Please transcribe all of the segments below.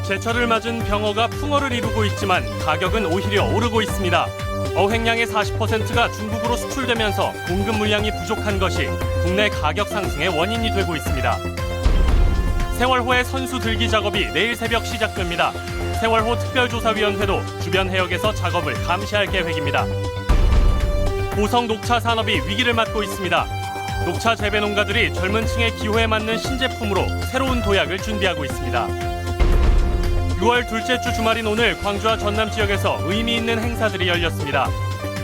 제철을 맞은 병어가 풍어를 이루고 있지만 가격은 오히려 오르고 있습니다. 어획량의 40%가 중국으로 수출되면서 공급 물량이 부족한 것이 국내 가격 상승의 원인이 되고 있습니다. 세월호의 선수 들기 작업이 내일 새벽 시작됩니다. 세월호 특별조사위원회도 주변 해역에서 작업을 감시할 계획입니다. 보성 녹차 산업이 위기를 맞고 있습니다. 녹차 재배 농가들이 젊은 층의 기호에 맞는 신제품으로 새로운 도약을 준비하고 있습니다. 6월 둘째 주 주말인 오늘 광주와 전남 지역에서 의미 있는 행사들이 열렸습니다.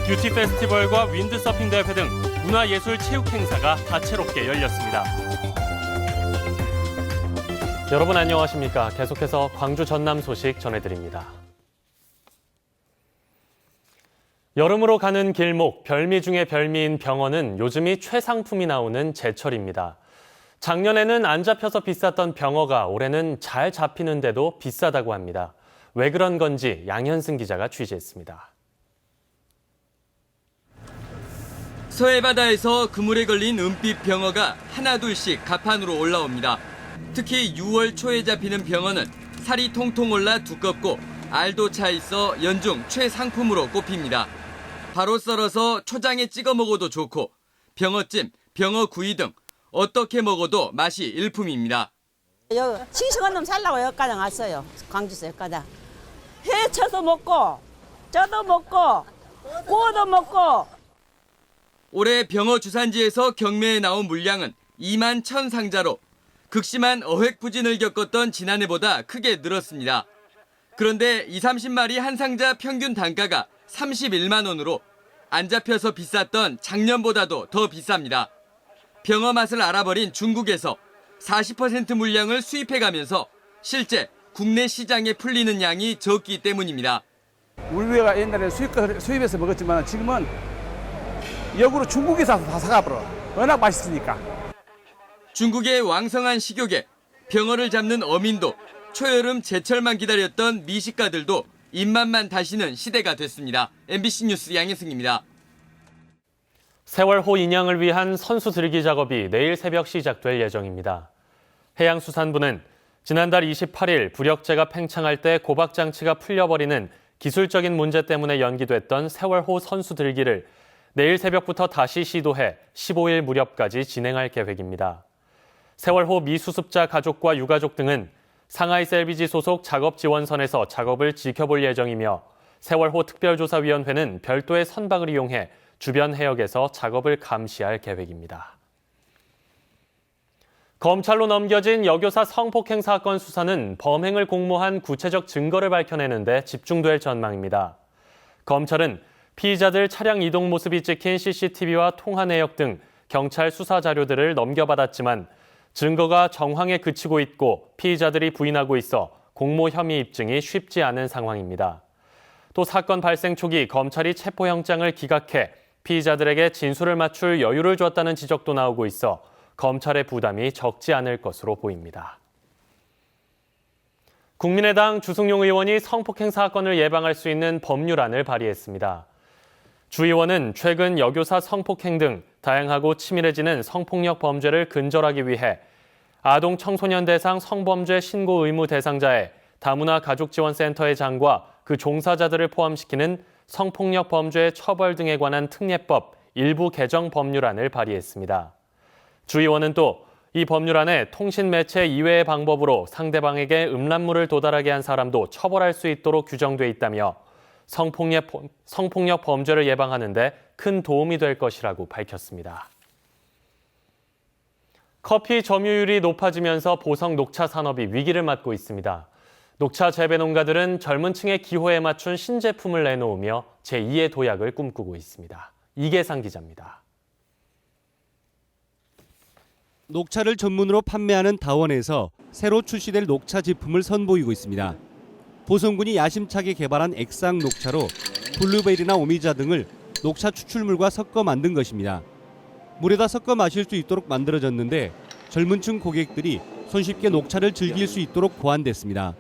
뷰티 페스티벌과 윈드서핑 대회 등 문화예술 체육 행사가 다채롭게 열렸습니다. 여러분 안녕하십니까? 계속해서 광주 전남 소식 전해드립니다. 여름으로 가는 길목, 별미 중에 별미인 병어는 요즘이 최상품이 나오는 제철입니다. 작년에는 안 잡혀서 비쌌던 병어가 올해는 잘 잡히는데도 비싸다고 합니다. 왜 그런 건지 양현승 기자가 취재했습니다. 서해바다에서 그물에 걸린 은빛 병어가 하나둘씩 갑판으로 올라옵니다. 특히 6월 초에 잡히는 병어는 살이 통통 올라 두껍고 알도 차 있어 연중 최상품으로 꼽힙니다. 바로 썰어서 초장에 찍어 먹어도 좋고 병어찜, 병어구이 등 어떻게 먹어도 맛이 일품입니다. 여기 싱싱한 놈 살라고 여기까지 왔어요. 광주에서 여기까지. 회쳐도 먹고, 쪄도 먹고, 구워도 먹고. 올해 병어 주산지에서 경매에 나온 물량은 2만 1,000상자로 극심한 어획 부진을 겪었던 지난해보다 크게 늘었습니다. 그런데 20-30마리 한 상자 평균 단가가 31만 원으로 안 잡혀서 비쌌던 작년보다도 더 비쌉니다. 병어 맛을 알아버린 중국에서 40% 물량을 수입해가면서 실제 국내 시장에 풀리는 양이 적기 때문입니다. 우리가 옛날에 수입해서 먹었지만 지금은 역으로 중국에서 다 사가버려. 워낙 맛있으니까. 중국의 왕성한 식욕에 병어를 잡는 어민도 초여름 제철만 기다렸던 미식가들도 입맛만 다시는 시대가 됐습니다. MBC 뉴스 양혜승입니다. 세월호 인양을 위한 선수 들기 작업이 내일 새벽 시작될 예정입니다. 해양수산부는 지난달 28일 부력제가 팽창할 때 고박장치가 풀려버리는 기술적인 문제 때문에 연기됐던 세월호 선수 들기를 내일 새벽부터 다시 시도해 15일 무렵까지 진행할 계획입니다. 세월호 미수습자 가족과 유가족 등은 상하이 셀비지 소속 작업지원선에서 작업을 지켜볼 예정이며 세월호 특별조사위원회는 별도의 선박을 이용해 주변 해역에서 작업을 감시할 계획입니다. 검찰로 넘겨진 여교사 성폭행 사건 수사는 범행을 공모한 구체적 증거를 밝혀내는 데 집중될 전망입니다. 검찰은 피의자들 차량 이동 모습이 찍힌 CCTV와 통화 내역 등 경찰 수사 자료들을 넘겨받았지만 증거가 정황에 그치고 있고 피의자들이 부인하고 있어 공모 혐의 입증이 쉽지 않은 상황입니다. 또 사건 발생 초기 검찰이 체포영장을 기각해 피의자들에게 진술을 맞출 여유를 줬다는 지적도 나오고 있어 검찰의 부담이 적지 않을 것으로 보입니다. 국민의당 주승용 의원이 성폭행 사건을 예방할 수 있는 법률안을 발의했습니다. 주 의원은 최근 여교사 성폭행 등 다양하고 치밀해지는 성폭력 범죄를 근절하기 위해 아동 청소년 대상 성범죄 신고 의무 대상자의 다문화 가족지원센터의 장과 그 종사자들을 포함시키는 성폭력 범죄의 처벌 등에 관한 특례법 일부 개정 법률안을 발의했습니다. 주 의원은 또 이 법률안에 통신 매체 이외의 방법으로 상대방에게 음란물을 도달하게 한 사람도 처벌할 수 있도록 규정돼 있다며 성폭력 범죄를 예방하는 데 큰 도움이 될 것이라고 밝혔습니다. 커피 점유율이 높아지면서 보성 녹차 산업이 위기를 맞고 있습니다. 녹차 재배 농가들은 젊은 층의 기호에 맞춘 신제품을 내놓으며 제2의 도약을 꿈꾸고 있습니다. 이계상 기자입니다. 녹차를 전문으로 판매하는 다원에서 새로 출시될 녹차 제품을 선보이고 있습니다. 보성군이 야심차게 개발한 액상 녹차로 블루베리나 오미자 등을 녹차 추출물과 섞어 만든 것입니다. 물에다 섞어 마실 수 있도록 만들어졌는데 젊은 층 고객들이 손쉽게 녹차를 즐길 수 있도록 고안됐습니다.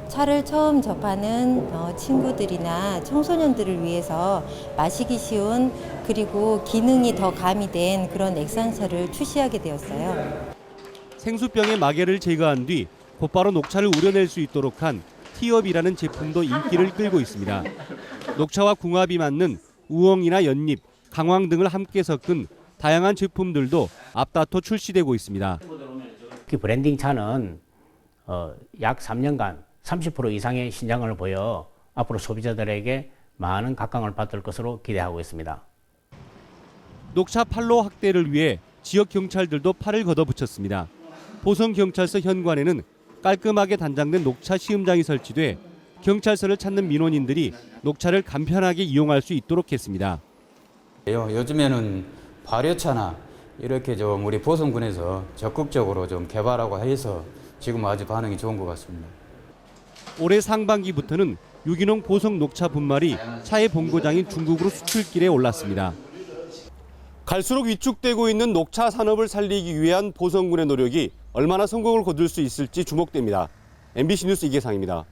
차를 처음 접하는 친구들이나 청소년들을 위해서 마시기 쉬운 그리고 기능이 더 가미된 그런 액상차를 출시하게 되었어요. 생수병의 마개를 제거한 뒤 곧바로 녹차를 우려낼 수 있도록 한 티업이라는 제품도 인기를 끌고 있습니다. 녹차와 궁합이 맞는 우엉이나 연잎, 강황 등을 함께 섞은 다양한 제품들도 앞다퉈 출시되고 있습니다. 특히 브랜딩 차는 약 3년간 30% 이상의 신장을 보여 앞으로 소비자들에게 많은 각광을 받을 것으로 기대하고 있습니다. 녹차 판로 확대를 위해 지역 경찰들도 팔을 걷어붙였습니다. 보성경찰서 현관에는 깔끔하게 단장된 녹차 시음장이 설치돼 경찰서를 찾는 민원인들이 녹차를 간편하게 이용할 수 있도록 했습니다. 요즘에는 발효차나 이렇게 좀 우리 보성군에서 적극적으로 좀 개발하고 해서 지금 아주 반응이 좋은 것 같습니다. 올해 상반기부터는 유기농 보성 녹차 분말이 차의 본고장인 중국으로 수출길에 올랐습니다. 갈수록 위축되고 있는 녹차 산업을 살리기 위한 보성군의 노력이 얼마나 성공을 거둘 수 있을지 주목됩니다. MBC 뉴스 이계상입니다.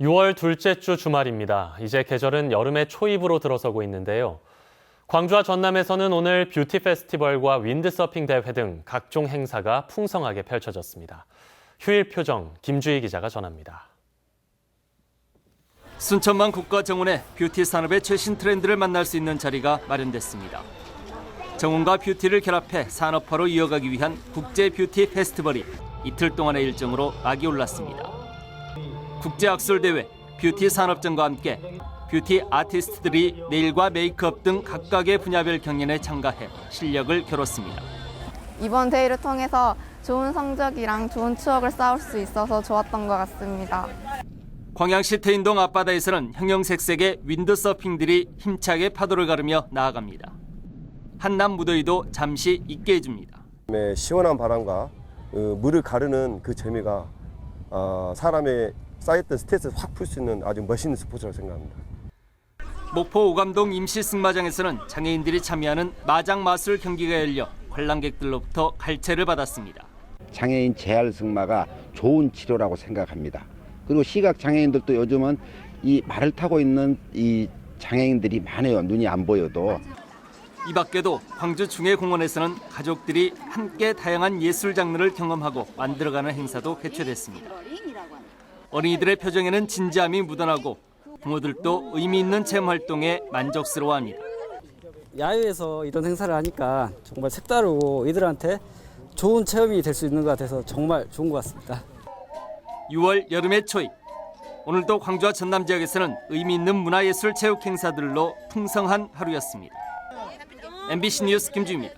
6월 둘째 주 주말입니다. 이제 계절은 여름의 초입으로 들어서고 있는데요. 광주와 전남에서는 오늘 뷰티 페스티벌과 윈드서핑 대회 등 각종 행사가 풍성하게 펼쳐졌습니다. 휴일 표정 김주희 기자가 전합니다. 순천만 국가정원에 뷰티 산업의 최신 트렌드를 만날 수 있는 자리가 마련됐습니다. 정원과 뷰티를 결합해 산업화로 이어가기 위한 국제 뷰티 페스티벌이 이틀 동안의 일정으로 막이 올랐습니다. 국제 악술 대회, 뷰티 산업전과 함께 뷰티 아티스트들이 네일과 메이크업 등 각각의 분야별 경연에 참가해 실력을 겨뤘습니다. 이번 대회를 통해서 좋은 성적이랑 좋은 추억을 쌓을 수 있어서 좋았던 것 같습니다. 광양시 태인동 앞바다에서는 형형색색의 윈드서핑들이 힘차게 파도를 가르며 나아갑니다. 한낮 무더위도 잠시 잊게 해줍니다. 시원한 바람과 물을 가르는 그 재미가 사람의 쌓였던 스트레스를 확 풀 수 있는 아주 멋있는 스포츠라고 생각합니다. 목포 오감동 임시승마장에서는 장애인들이 참여하는 마장 마술 경기가 열려 관람객들로부터 갈채를 받았습니다. 장애인 재활 승마가 좋은 치료라고 생각합니다. 그리고 시각 장애인들도 요즘은 이 말을 타고 있는 이 장애인들이 많아요. 눈이 안 보여도. 이 밖에도 광주 중해공원에서는 가족들이 함께 다양한 예술 장르를 경험하고 만들어가는 행사도 개최됐습니다. 어린이들의 표정에는 진지함이 묻어나고 부모들도 의미 있는 체험 활동에 만족스러워합니다. 야외에서 이런 행사를 하니까 정말 색다르고 이들한테 좋은 체험이 될 수 있는 것 같아서 정말 좋은 것 같습니다. 6월 여름의 초입. 오늘도 광주와 전남 지역에서는 의미 있는 문화예술 체육 행사들로 풍성한 하루였습니다. MBC 뉴스 김주희입니다.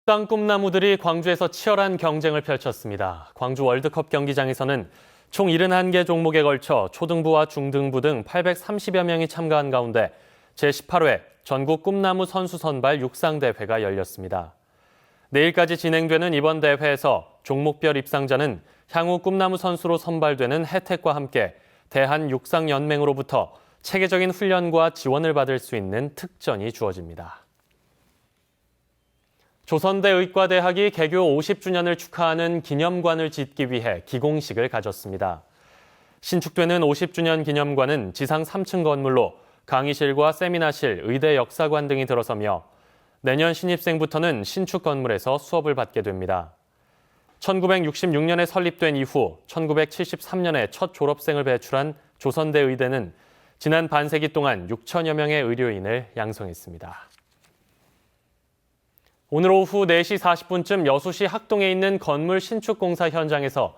땅 꿈나무들이 광주에서 치열한 경쟁을 펼쳤습니다. 광주 월드컵 경기장에서는 총 71개 종목에 걸쳐 초등부와 중등부 등 830여 명이 참가한 가운데 제18회 전국 꿈나무 선수 선발 육상대회가 열렸습니다. 내일까지 진행되는 이번 대회에서 종목별 입상자는 향후 꿈나무 선수로 선발되는 혜택과 함께 대한육상연맹으로부터 체계적인 훈련과 지원을 받을 수 있는 특전이 주어집니다. 조선대 의과대학이 개교 50주년을 축하하는 기념관을 짓기 위해 기공식을 가졌습니다. 신축되는 50주년 기념관은 지상 3층 건물로 강의실과 세미나실, 의대 역사관 등이 들어서며 내년 신입생부터는 신축 건물에서 수업을 받게 됩니다. 1966년에 설립된 이후 1973년에 첫 졸업생을 배출한 조선대 의대는 지난 반세기 동안 6천여 명의 의료인을 양성했습니다. 오늘 오후 4시 40분쯤 여수시 학동에 있는 건물 신축 공사 현장에서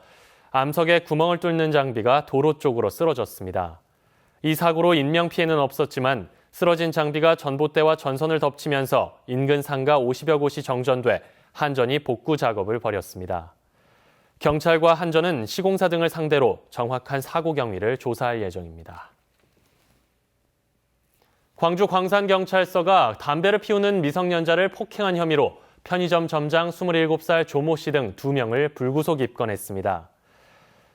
암석에 구멍을 뚫는 장비가 도로 쪽으로 쓰러졌습니다. 이 사고로 인명피해는 없었지만 쓰러진 장비가 전봇대와 전선을 덮치면서 인근 상가 50여 곳이 정전돼 한전이 복구 작업을 벌였습니다. 경찰과 한전은 시공사 등을 상대로 정확한 사고 경위를 조사할 예정입니다. 광주 광산경찰서가 담배를 피우는 미성년자를 폭행한 혐의로 편의점 점장 27살 조모 씨 등 2명을 불구속 입건했습니다.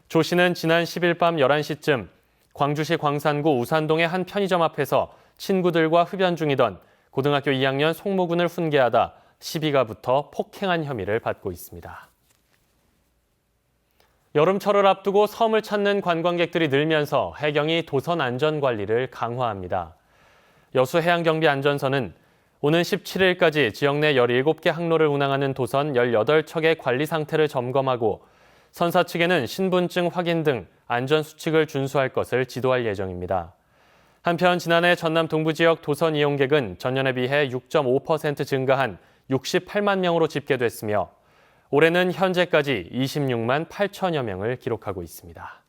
조 씨는 지난 10일 밤 11시쯤 광주시 광산구 우산동의 한 편의점 앞에서 친구들과 흡연 중이던 고등학교 2학년 송모군을 훈계하다 시비가 붙어 폭행한 혐의를 받고 있습니다. 여름철을 앞두고 섬을 찾는 관광객들이 늘면서 해경이 도선 안전관리를 강화합니다. 여수해양경비안전서는 오는 17일까지 지역 내 17개 항로를 운항하는 도선 18척의 관리 상태를 점검하고 선사 측에는 신분증 확인 등 안전수칙을 준수할 것을 지도할 예정입니다. 한편 지난해 전남 동부 지역 도선 이용객은 전년에 비해 6.5% 증가한 68만 명으로 집계됐으며 올해는 현재까지 26만 8천여 명을 기록하고 있습니다.